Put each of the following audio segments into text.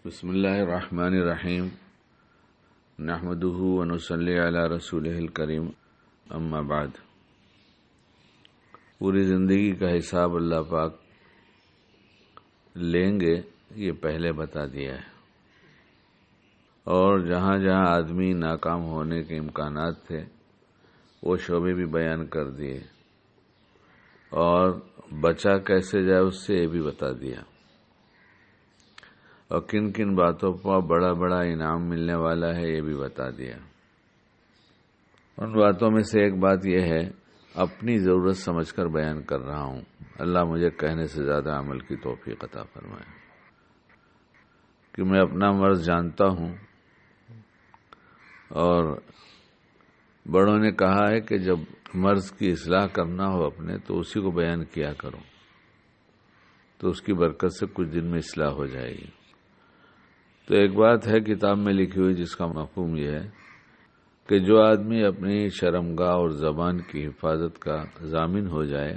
بسم اللہ الرحمن الرحیم نحمدہ ونصلی علی رسولہ الکریم اما بعد۔ پوری زندگی کا حساب اللہ پاک لیں گے یہ پہلے بتا دیا ہے، اور جہاں جہاں آدمی ناکام ہونے کے امکانات تھے وہ شعبے بھی بیان کر دیے، اور بچا کیسے جائے اس سے یہ بھی بتا دیا، اور کن کن باتوں پر بڑا بڑا انعام ملنے والا ہے یہ بھی بتا دیا۔ ان باتوں میں سے ایک بات یہ ہے، اپنی ضرورت سمجھ کر بیان کر رہا ہوں، اللہ مجھے کہنے سے زیادہ عمل کی توفیق عطا فرمائے، کہ میں اپنا مرض جانتا ہوں، اور بڑوں نے کہا ہے کہ جب مرض کی اصلاح کرنا ہو اپنے تو اسی کو بیان کیا کرو، تو اس کی برکت سے کچھ دن میں اصلاح ہو جائے گی۔ تو ایک بات ہے کتاب میں لکھی ہوئی جس کا مفہوم یہ ہے کہ جو آدمی اپنی شرمگاہ اور زبان کی حفاظت کا ضامن ہو جائے،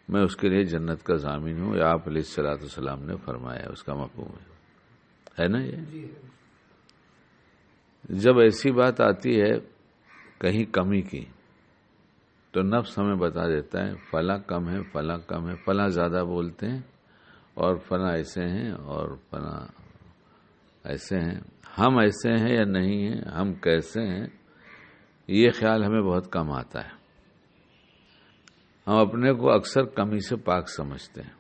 میں اس کے لیے جنت کا ضامن ہوں، یا آپ علیہ الصلوۃ والسلام نے فرمایا، اس کا مفہوم ہے نا یہ۔ جب ایسی بات آتی ہے کہیں کمی کی تو نفس ہمیں بتا دیتا ہے فلاں کم ہے، فلاں کم ہے، فلاں زیادہ بولتے ہیں، اور فلاں ایسے ہیں، اور فلاں ایسے ہیں، ہم ایسے ہیں یا نہیں ہیں، ہم کیسے ہیں، یہ خیال ہمیں بہت کم آتا ہے۔ ہم اپنے کو اکثر کمی سے پاک سمجھتے ہیں،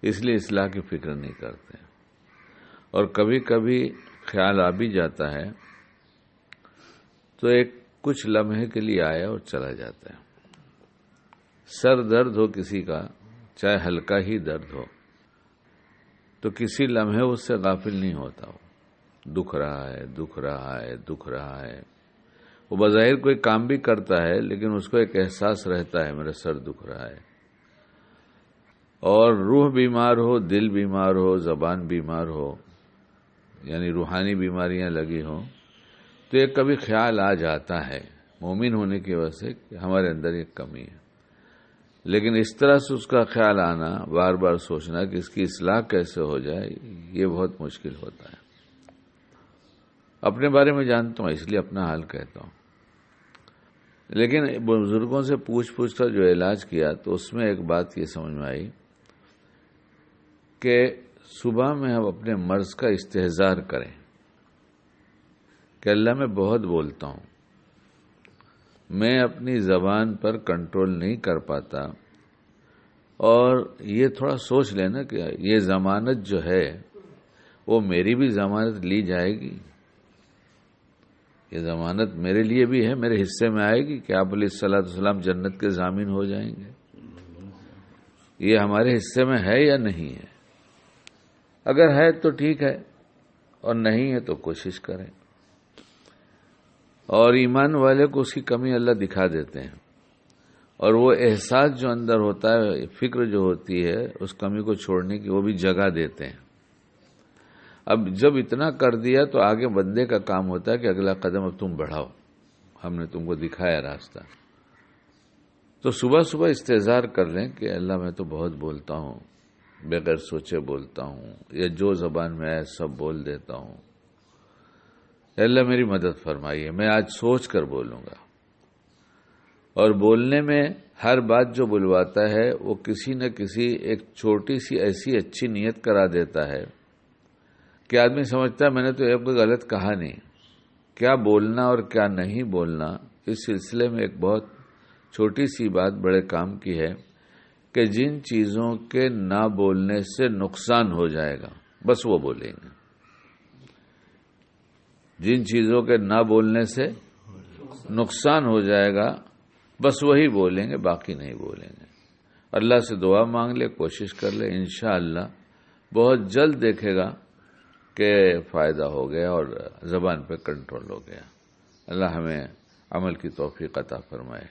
اس لیے اصلاح کی فکر نہیں کرتے، اور کبھی کبھی خیال آ بھی جاتا ہے تو ایک کچھ لمحے کے لیے آیا اور چلا جاتا ہے۔ سر درد ہو کسی کا، چاہے ہلکا ہی درد ہو، تو کسی لمحے اس سے غافل نہیں ہوتا، دکھ رہا ہے، دکھ رہا ہے، دکھ رہا ہے، وہ بظاہر کوئی کام بھی کرتا ہے لیکن اس کو ایک احساس رہتا ہے میرا سر دکھ رہا ہے، اور روح بیمار ہو، دل بیمار ہو، زبان بیمار ہو، یعنی روحانی بیماریاں لگی ہوں، تو ایک کبھی خیال آ جاتا ہے مومن ہونے کی وجہ سے کہ ہمارے اندر ایک کمی ہے، لیکن اس طرح سے اس کا خیال آنا، بار بار سوچنا کہ اس کی اصلاح کیسے ہو جائے، یہ بہت مشکل ہوتا ہے۔ اپنے بارے میں جانتا ہوں اس لیے اپنا حال کہتا ہوں، لیکن بزرگوں سے پوچھ کر جو علاج کیا تو اس میں ایک بات یہ سمجھ میں آئی کہ صبح میں ہم اپنے مرض کا استحضار کریں کہ اللہ میں بہت بولتا ہوں، میں اپنی زبان پر کنٹرول نہیں کر پاتا، اور یہ تھوڑا سوچ لینا کہ یہ ضمانت جو ہے وہ میری بھی ضمانت لی جائے گی، یہ ضمانت میرے لیے بھی ہے، میرے حصے میں آئے گی کہ آپ علیہ الصلوۃ والسلام جنت کے ضامن ہو جائیں گے، یہ ہمارے حصے میں ہے یا نہیں ہے؟ اگر ہے تو ٹھیک ہے، اور نہیں ہے تو کوشش کریں۔ اور ایمان والے کو اس کی کمی اللہ دکھا دیتے ہیں، اور وہ احساس جو اندر ہوتا ہے، فکر جو ہوتی ہے اس کمی کو چھوڑنے کی، وہ بھی جگہ دیتے ہیں۔ اب جب اتنا کر دیا تو آگے بندے کا کام ہوتا ہے کہ اگلا قدم اب تم بڑھاؤ، ہم نے تم کو دکھایا راستہ۔ تو صبح صبح استحضار کر لیں کہ اللہ میں تو بہت بولتا ہوں، بغیر سوچے بولتا ہوں، یا جو زبان میں آئے سب بول دیتا ہوں، اللہ میری مدد فرمائیے، میں آج سوچ کر بولوں گا۔ اور بولنے میں ہر بات جو بلواتا ہے وہ کسی نہ کسی ایک چھوٹی سی ایسی اچھی نیت کرا دیتا ہے کہ آدمی سمجھتا ہے میں نے تو ایک کوئی غلط کہا نہیں۔ کیا بولنا اور کیا نہیں بولنا، اس سلسلے میں ایک بہت چھوٹی سی بات بڑے کام کی ہے کہ جن چیزوں کے نہ بولنے سے نقصان ہو جائے گا بس وہ بولیں گے، جن چیزوں کے نہ بولنے سے نقصان ہو جائے گا بس وہی بولیں گے، باقی نہیں بولیں گے۔ اللہ سے دعا مانگ لے، کوشش کر لے، انشاءاللہ بہت جلد دیکھے گا کہ فائدہ ہو گیا اور زبان پہ کنٹرول ہو گیا۔ اللہ ہمیں عمل کی توفیق عطا فرمائے۔